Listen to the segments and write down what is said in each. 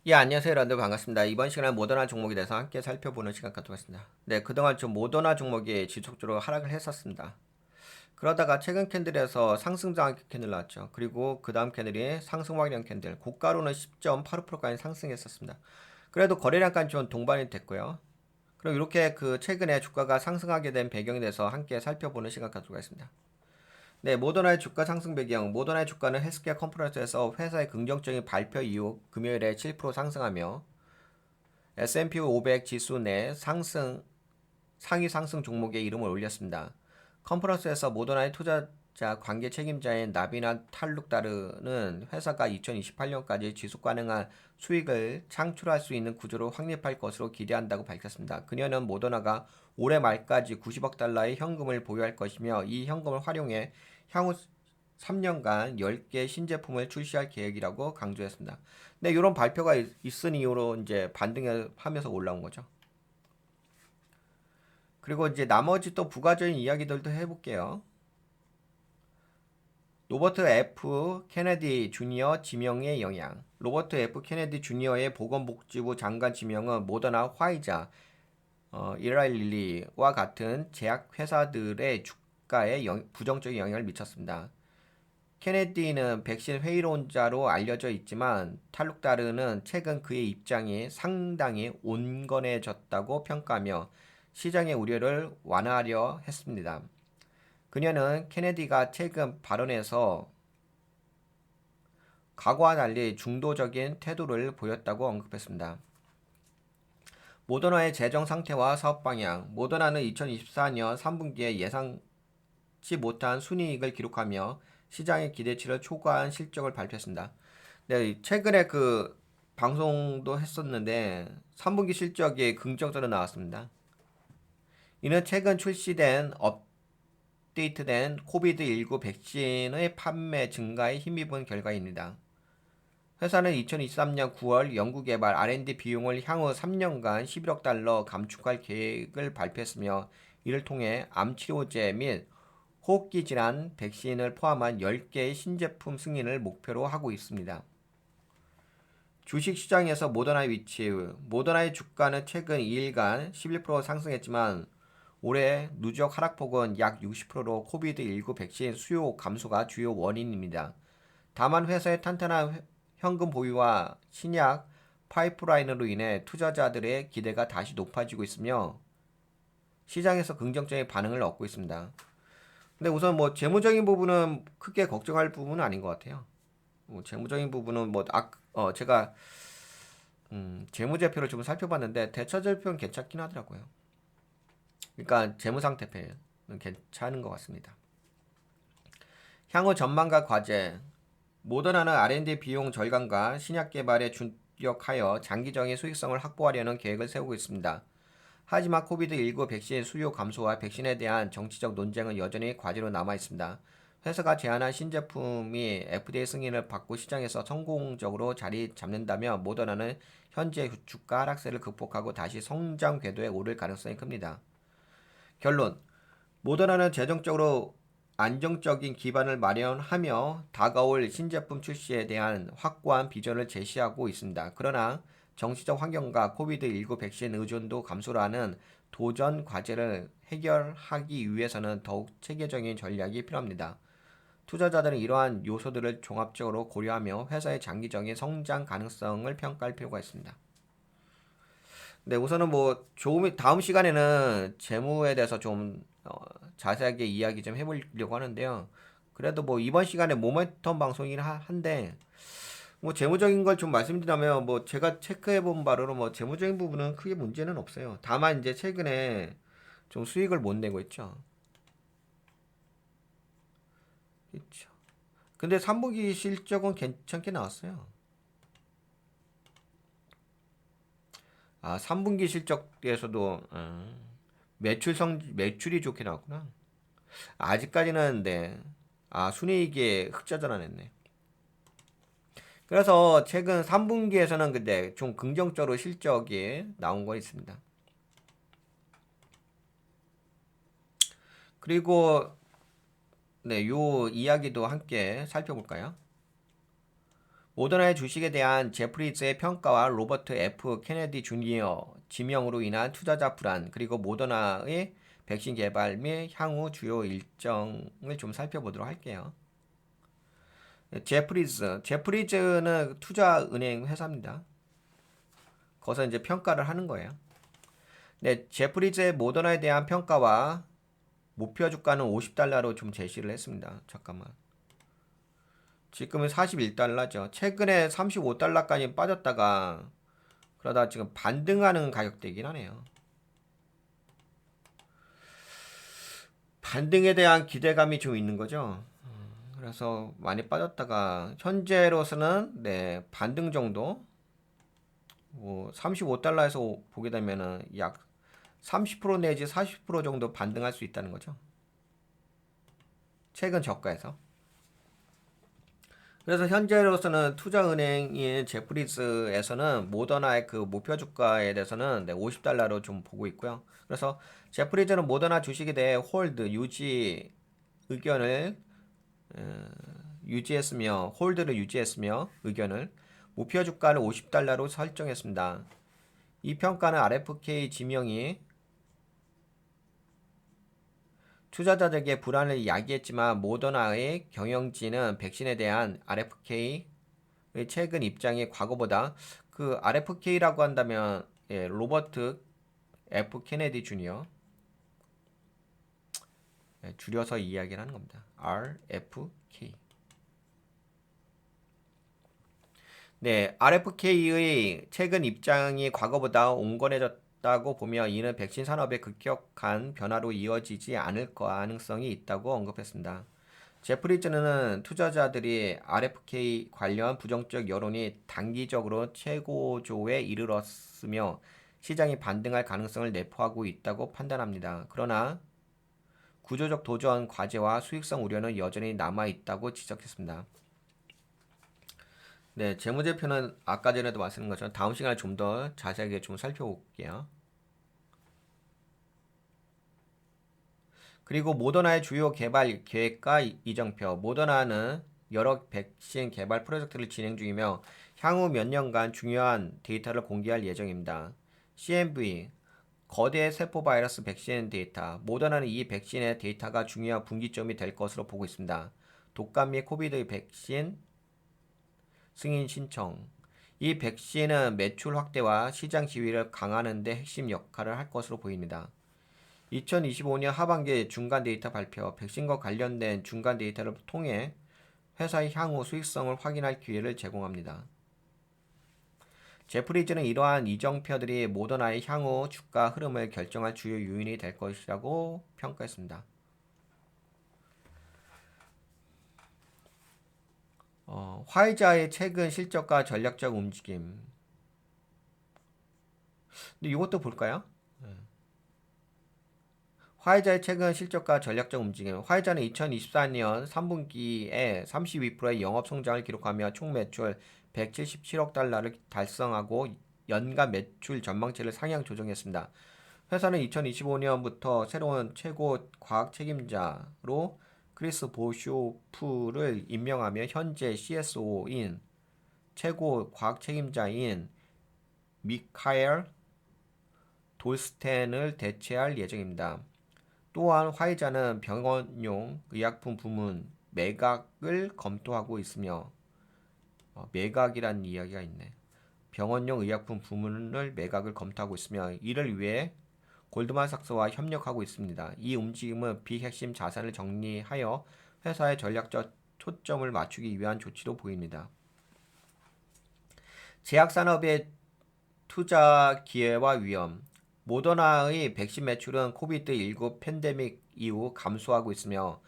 예, 안녕하세요, 여러분들 반갑습니다. 이번 시간에 모더나 종목에 대해서 함께 살펴보는 시간 갖도록 하겠습니다. 네, 그동안 좀 모더나 종목이 지속적으로 하락을 했었습니다. 그러다가 최근 캔들에서 상승장 캔들 나왔죠. 그리고 그 다음 캔들이 상승 확인형 캔들, 고가로는 10.85%까지 상승했었습니다. 그래도 거래량까지 좀 동반이 됐고요. 그럼 이렇게 그 최근에 주가가 상승하게 된 배경에 대해서 함께 살펴보는 시간 갖도록 하겠습니다. 네, 모더나의 주가 상승 배경. 모더나의 주가는 헬스케어 컨퍼런스에서 회사의 긍정적인 발표 이후 금요일에 7% 상승하며 S&P 500 지수 내 상위 상승 종목의 이름을 올렸습니다. 컨퍼런스에서 모더나의 투자자 관계 책임자인 나비나 탈룩다르는 회사가 2028년까지 지속 가능한 수익을 창출할 수 있는 구조로 확립할 것으로 기대한다고 밝혔습니다. 그녀는 모더나가 올해 말까지 90억 달러의 현금을 보유할 것이며 이 현금을 활용해 향후 3년간 10개 신제품을 출시할 계획이라고 강조했습니다. 네, 이런 발표가 있은 이후로 이제 반등을 하면서 올라온 거죠. 그리고 이제 나머지 또 부가적인 이야기들도 해볼게요. 로버트 F. 케네디 주니어 지명의 영향. 로버트 F. 케네디 주니어의 보건복지부 장관 지명은 모더나, 화이자, 이라일리와 같은 제약회사들의 주가에 부정적인 영향을 미쳤습니다. 케네디는 백신 회의론자로 알려져 있지만 탈룩다르는 최근 그의 입장이 상당히 온건해졌다고 평가하며 시장의 우려를 완화하려 했습니다. 그녀는 케네디가 최근 발언에서 과거와 달리 중도적인 태도를 보였다고 언급했습니다. 모더나의 재정 상태와 사업 방향. 모더나는 2024년 3분기에 예상치 못한 순이익을 기록하며 시장의 기대치를 초과한 실적을 발표했습니다. 네, 최근에 그 방송도 했었는데 3분기 실적이 긍정적으로 나왔습니다. 이는 최근 출시된 업데이트된 코비드19 백신의 판매 증가에 힘입은 결과입니다. 회사는 2023년 9월 연구개발 R&D 비용을 향후 3년간 11억 달러 감축할 계획을 발표했으며 이를 통해 암치료제 및 호흡기 질환 백신을 포함한 10개의 신제품 승인을 목표로 하고 있습니다. 주식시장에서 모더나의 위치. 모더나의 주가는 최근 2일간 11% 상승했지만 올해 누적 하락폭은 약 60%로 코비드19 백신 수요 감소가 주요 원인입니다. 다만 회사의 탄탄한 현금 보유와 신약 파이프라인으로 인해 투자자들의 기대가 다시 높아지고 있으며 시장에서 긍정적인 반응을 얻고 있습니다. 근데 우선 뭐 재무적인 부분은 크게 걱정할 부분은 아닌 것 같아요. 뭐 재무적인 부분은 제가 재무제표를 좀 살펴봤는데 대차제표는 괜찮긴 하더라고요. 그러니까 재무상태표는 괜찮은 것 같습니다. 향후 전망과 과제. 모더나는 R&D 비용 절감과 신약 개발에 주력하여 장기적인 수익성을 확보하려는 계획을 세우고 있습니다. 하지만 코비드19 백신 수요 감소와 백신에 대한 정치적 논쟁은 여전히 과제로 남아 있습니다. 회사가 제안한 신제품이 FDA 승인을 받고 시장에서 성공적으로 자리 잡는다면 모더나는 현재 주가 하락세를 극복하고 다시 성장 궤도에 오를 가능성이 큽니다. 결론. 모더나는 재정적으로 안정적인 기반을 마련하며 다가올 신제품 출시에 대한 확고한 비전을 제시하고 있습니다. 그러나 정치적 환경과 코비드19 백신 의존도 감소를 하는 도전 과제를 해결하기 위해서는 더욱 체계적인 전략이 필요합니다. 투자자들은 이러한 요소들을 종합적으로 고려하며 회사의 장기적인 성장 가능성을 평가할 필요가 있습니다. 네, 우선은 뭐 다음 시간에는 재무에 대해서 좀 자세하게 이야기 좀 해보려고 하는데요. 그래도 뭐 이번 시간에 모멘텀 방송이긴 한데 뭐 재무적인 걸 좀 말씀드리자면 뭐 제가 체크해 본 바로는 뭐 재무적인 부분은 크게 문제는 없어요. 다만 이제 최근에 좀 수익을 못 내고 있죠. 그렇죠. 근데 3분기 실적은 괜찮게 나왔어요. 3분기 실적에서도 매출이 좋게 나왔구나. 아직까지는 네. 순이익이 흑자 전환했네. 그래서 최근 3분기에서는 근데 좀 긍정적으로 실적이 나온 거 있습니다. 그리고 네, 요 이야기도 함께 살펴볼까요? 모더나의 주식에 대한 제프리즈의 평가와 로버트 F. 케네디 주니어 지명으로 인한 투자자 불안, 그리고 모더나의 백신 개발 및 향후 주요 일정을 좀 살펴보도록 할게요. 제프리즈는 투자은행 회사입니다. 거기서 이제 평가를 하는 거예요. 네, 제프리즈의 모더나에 대한 평가와 목표 주가는 $50로 좀 제시를 했습니다. 잠깐만. 지금은 $41죠. 최근에 $35까지 빠졌다가 그러다 지금 반등하는 가격대이긴 하네요. 반등에 대한 기대감이 좀 있는 거죠. 그래서 많이 빠졌다가 현재로서는 네, 반등 정도 뭐 $35에서 보게 되면은 약 30% 내지 40% 정도 반등할 수 있다는 거죠. 최근 저가에서. 그래서 현재로서는 투자은행인 제프리즈에서는 모더나의 그 목표 주가에 대해서는 네, $50로 좀 보고 있고요. 그래서 제프리즈는 모더나 주식에 대해 홀드 유지 의견을 홀드를 유지했으며 의견을 목표 주가를 $50로 설정했습니다. 이 평가는 RFK 지명이 투자자들에게 불안을 야기했지만 모더나의 경영진은 백신에 대한 RFK의 최근 입장이 과거보다 그 RFK라고 한다면 예, 로버트 F 케네디 주니어 예, 줄여서 이야기를 하는 겁니다. RFK. 네, RFK의 최근 입장이 과거보다 온건해졌다고 보며 이는 백신 산업의 급격한 변화로 이어지지 않을 가능성이 있다고 언급했습니다. 제프리즈는 투자자들이 RFK 관련 부정적 여론이 단기적으로 최고조에 이르렀으며 시장이 반등할 가능성을 내포하고 있다고 판단합니다. 그러나 구조적 도전 과제와 수익성 우려는 여전히 남아 있다고 지적했습니다. 네, 재무제표는 아까 전에도 말씀드린 것처럼 다음 시간에 좀 더 자세하게 좀 살펴볼게요. 그리고 모더나의 주요 개발 계획과 이정표. 모더나는 여러 백신 개발 프로젝트를 진행 중이며 향후 몇 년간 중요한 데이터를 공개할 예정입니다. CMV, 거대 세포 바이러스 백신 데이터. 모더나는 이 백신의 데이터가 중요한 분기점이 될 것으로 보고 있습니다. 독감 및 코비드 백신 승인 신청. 이 백신은 매출 확대와 시장 지위를 강화하는 데 핵심 역할을 할 것으로 보입니다. 2025년 하반기 중간 데이터 발표, 백신과 관련된 중간 데이터를 통해 회사의 향후 수익성을 확인할 기회를 제공합니다. 제프리즈는 이러한 이정표들이 모더나의 향후 주가 흐름을 결정할 주요 요인이 될 것이라고 평가했습니다. 화이자의 최근 실적과 전략적 움직임. 근데 이것도 볼까요? 화이자의 최근 실적과 전략적 움직임. 화이자는 2024년 3분기에 32%의 영업 성장을 기록하며 총 매출 177억 달러를 달성하고 연간 매출 전망치를 상향 조정했습니다. 회사는 2025년부터 새로운 최고 과학 책임자로 크리스 보쇼프를 임명하며 현재 CSO인 최고 과학 책임자인 미카엘 돌스텐을 대체할 예정입니다. 또한 화이자는 병원용 의약품 부문 매각을 검토하고 있으며 매각이란 이야기가 있네. 병원용 의약품 부문을 매각을 검토하고 있으며 이를 위해 골드만삭스와 협력하고 있습니다. 이 움직임은 비핵심 자산을 정리하여 회사의 전략적 초점을 맞추기 위한 조치로 보입니다. 제약산업의 투자 기회와 위험. 모더나의 백신 매출은 코비드19 팬데믹 이후 감소하고 있으며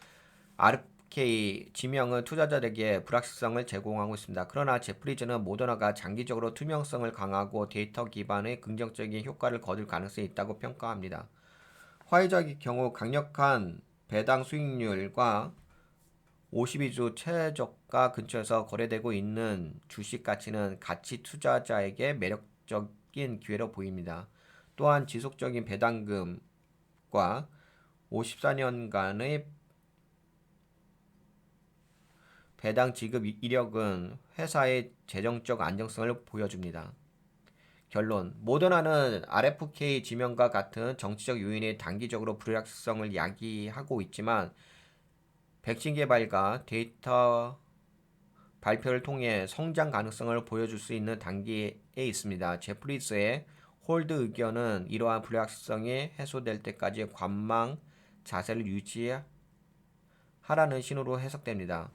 RFK 지명은 투자자들에게 불확실성을 제공하고 있습니다. 그러나 제프리즈는 모더나가 장기적으로 투명성을 강화하고 데이터 기반의 긍정적인 효과를 거둘 가능성이 있다고 평가합니다. 화이자의 경우 강력한 배당 수익률과 52주 최저가 근처에서 거래되고 있는 주식 가치는 가치 투자자에게 매력적인 기회로 보입니다. 또한 지속적인 배당금과 54년간의 배당 지급 이력은 회사의 재정적 안정성을 보여줍니다. 결론. 모더나는 RFK 지명과 같은 정치적 요인이 단기적으로 불확실성을 야기하고 있지만 백신 개발과 데이터 발표를 통해 성장 가능성을 보여줄 수 있는 단계에 있습니다. 제프리스의 홀드 의견은 이러한 불확실성이 해소될 때까지 관망 자세를 유지하라는 신호로 해석됩니다.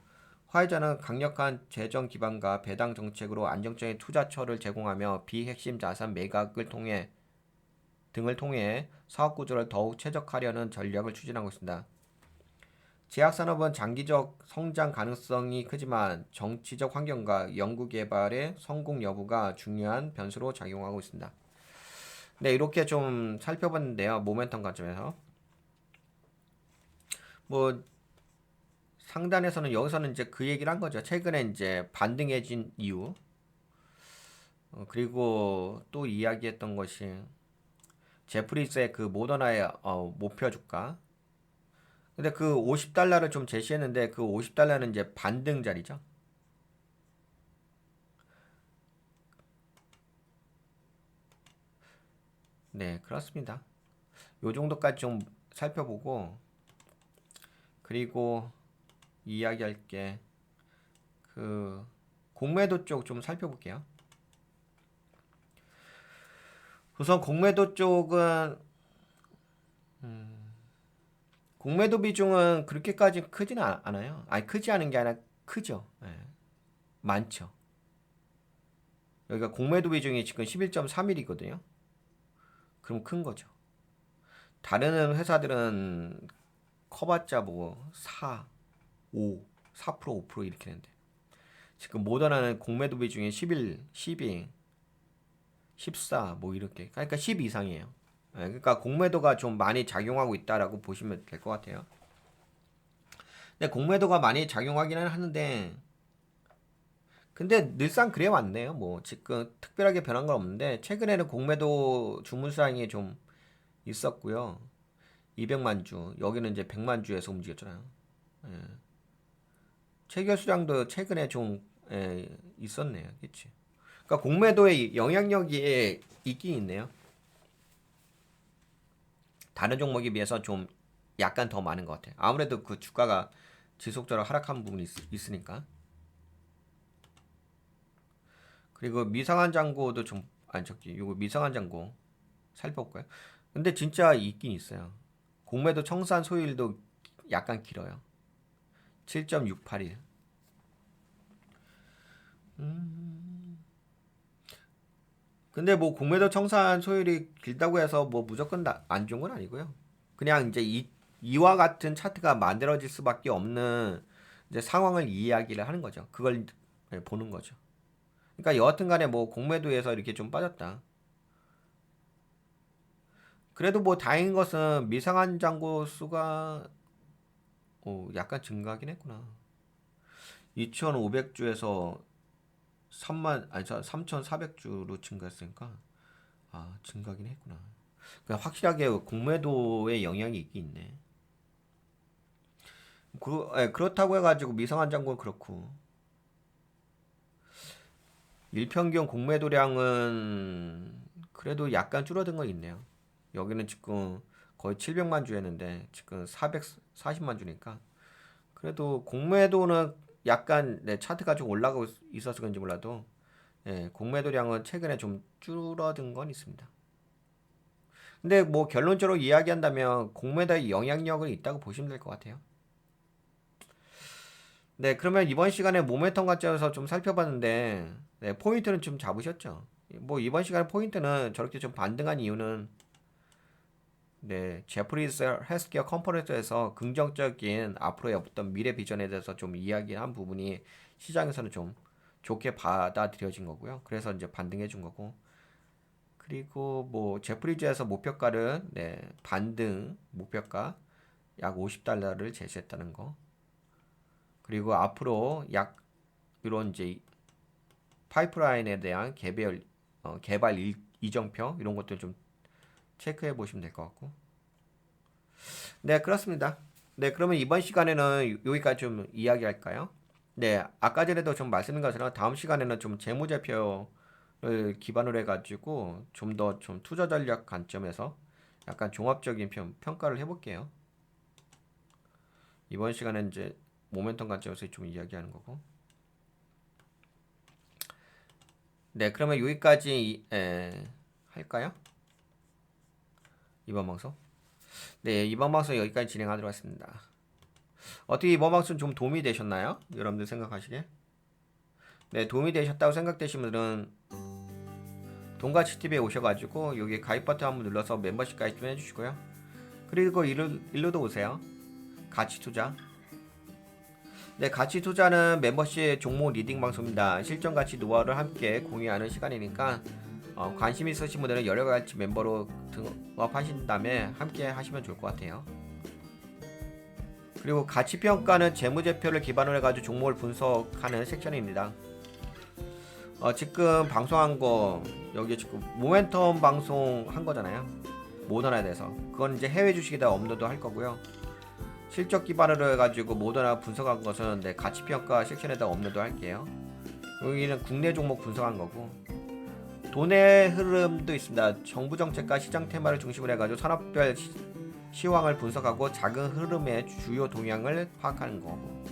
화이자는 강력한 재정 기반과 배당 정책으로 안정적인 투자처를 제공하며 비핵심 자산 매각을 등을 통해 사업 구조를 더욱 최적화하려는 전략을 추진하고 있습니다. 제약산업은 장기적 성장 가능성이 크지만 정치적 환경과 연구개발의 성공 여부가 중요한 변수로 작용하고 있습니다. 네, 이렇게 좀 살펴봤는데요. 모멘텀 관점에서. 뭐 상단에서는 여기서는 이제 그 얘기를 한 거죠. 최근에 이제 반등해진 이유. 그리고 또 이야기했던 것이 제프리스의 그 모더나의 목표 주가. 근데 그 50달러를 좀 제시했는데 그 50달러는 이제 반등 자리죠. 네, 그렇습니다. 요 정도까지 좀 살펴보고 그리고 이야기할 게 그 공매도 쪽 좀 살펴볼게요. 우선 공매도 쪽은 공매도 비중은 그렇게까지 크지는 않아요. 아니 크지 않은 게 아니라 크죠. 예, 많죠. 여기가 공매도 비중이 지금 11.31이거든요. 그럼 큰 거죠. 다른 회사들은 커봤자 뭐 4, 5, 4%, 5% 이렇게 되는데 지금 모더나는 공매도 비중이 11, 12, 14 뭐 이렇게 그러니까 10 이상이에요. 예, 그러니까 공매도가 좀 많이 작용하고 있다라고 보시면 될 것 같아요. 근데 공매도가 많이 작용하기는 하는데 근데 늘상 그래 왔네요. 뭐 지금 특별하게 변한 건 없는데 최근에는 공매도 주문 수량이 좀 있었고요. 200만 주 여기는 이제 100만 주에서 움직였잖아요. 예. 체결 수량도 최근에 좀 있었네요. 그치? 그러니까 공매도의 영향력이 있긴 있네요. 다른 종목에 비해서 좀 약간 더 많은 것 같아요. 아무래도 그 주가가 지속적으로 하락한 부분이 있으니까. 그리고 미상한 잔고도 좀, 아니, 요거 미상한 잔고 살펴볼까요? 근데 진짜 있긴 있어요. 공매도 청산 소요일도 약간 길어요. 7.68일. 근데 뭐 공매도 청산 소율이 길다고 해서 뭐 무조건 안 좋은 건 아니고요. 그냥 이제 이와 같은 차트가 만들어질 수밖에 없는 이제 상황을 이야기를 하는 거죠. 그걸 보는 거죠. 그러니까 여하튼 간에 뭐 공매도에서 이렇게 좀 빠졌다. 그래도 뭐 다행인 것은 미상한 잔고 수가 약간 증가하긴 했구나. 2,500주에서 3,400주로 증가했으니까 증가하긴 했구나. 그러니까 확실하게 공매도의 영향이 있긴 있네. 그렇다고 해가지고 미성한 장군 그렇고 일평균 공매도량은 그래도 약간 줄어든 건 있네요. 여기는 지금 거의 700만 주였는데 지금 440만 주니까 그래도 공매도는 약간 차트가 좀 올라가고 있어서 그런지 몰라도 공매도량은 최근에 좀 줄어든 건 있습니다. 근데 뭐 결론적으로 이야기한다면 공매도의 영향력은 있다고 보시면 될 것 같아요. 네, 그러면 이번 시간에 모멘텀 관점에서 좀 살펴봤는데, 네, 포인트는 좀 잡으셨죠? 뭐 이번 시간에 포인트는 저렇게 좀 반등한 이유는, 네, 제프리스 헬스케어 컨퍼런스에서 긍정적인 앞으로의 어떤 미래 비전에 대해서 좀 이야기한 부분이 시장에서는 좀 좋게 받아들여진 거고요. 그래서 이제 반등해 준 거고. 그리고 뭐 제프리즈에서 목표가를 반등 목표가 약 50달러를 제시했다는 거. 그리고 앞으로 약 이런 이제 파이프라인에 대한 개발 이정표 이런 것들 좀 체크해 보시면 될 것 같고. 네, 그렇습니다. 네, 그러면 이번 시간에는 여기까지 좀 이야기할까요? 네, 아까 전에도 좀 말씀드린 것처럼 다음 시간에는 좀 재무제표를 기반으로 해가지고 좀 더 좀 투자 전략 관점에서 약간 종합적인 평가를 해볼게요. 이번 시간은 이제 모멘텀 관점에서 좀 이야기하는 거고. 네, 그러면 여기까지 할까요? 이번 방송? 네, 이번 방송 여기까지 진행하도록 하겠습니다. 어떻게 이번 방송 좀 도움이 되셨나요? 여러분들 생각하시기에? 네, 도움이 되셨다고 생각되시는 분들은 돈가치TV에 오셔가지고 여기 가입 버튼 한번 눌러서 멤버십 가입 좀 해주시고요. 그리고 일로도 오세요. 가치투자. 네, 가치투자는 멤버십 종목 리딩 방송입니다. 실전 가치 노하우를 함께 공유하는 시간이니까 관심 있으신 분들은 여러 가지 멤버로 등록하신 다음에 함께 하시면 좋을 것 같아요. 그리고 가치평가는 재무제표를 기반으로 해가지고 종목을 분석하는 섹션입니다. 지금 방송한 거 여기 지금 모멘텀 방송 한 거잖아요. 모더나에 대해서 그건 이제 해외 주식에다 업로드 할 거고요. 실적 기반으로 해가지고 모더나 분석한 것은 네, 가치평가 섹션에다 업로드 할게요. 여기는 국내 종목 분석한 거고 돈의 흐름도 있습니다. 정부 정책과 시장 테마를 중심으로 해가지고 산업별 시황을 분석하고 작은 흐름의 주요 동향을 파악하는 거고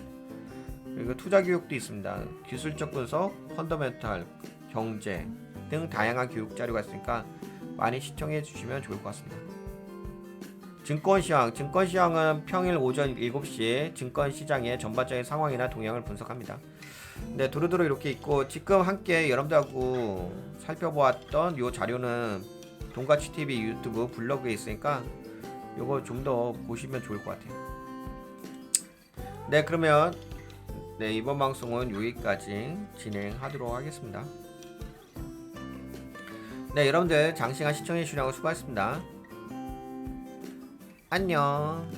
그리고 투자 교육도 있습니다. 기술적 분석, 펀더멘탈, 경제 등 다양한 교육 자료가 있으니까 많이 시청해 주시면 좋을 것 같습니다. 증권시황은 평일 오전 7시에 증권시장의 전반적인 상황이나 동향을 분석합니다. 네, 두루두루 이렇게 있고 지금 함께 여러분들하고 살펴보았던 요 자료는 돈가치TV 유튜브 블로그에 있으니까 요거 좀 더 보시면 좋을 것 같아요. 네, 그러면 네, 이번 방송은 여기까지 진행하도록 하겠습니다. 네, 여러분들 장시간 시청해 주시라고 수고하셨습니다. 안녕.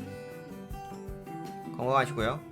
건강하시고요.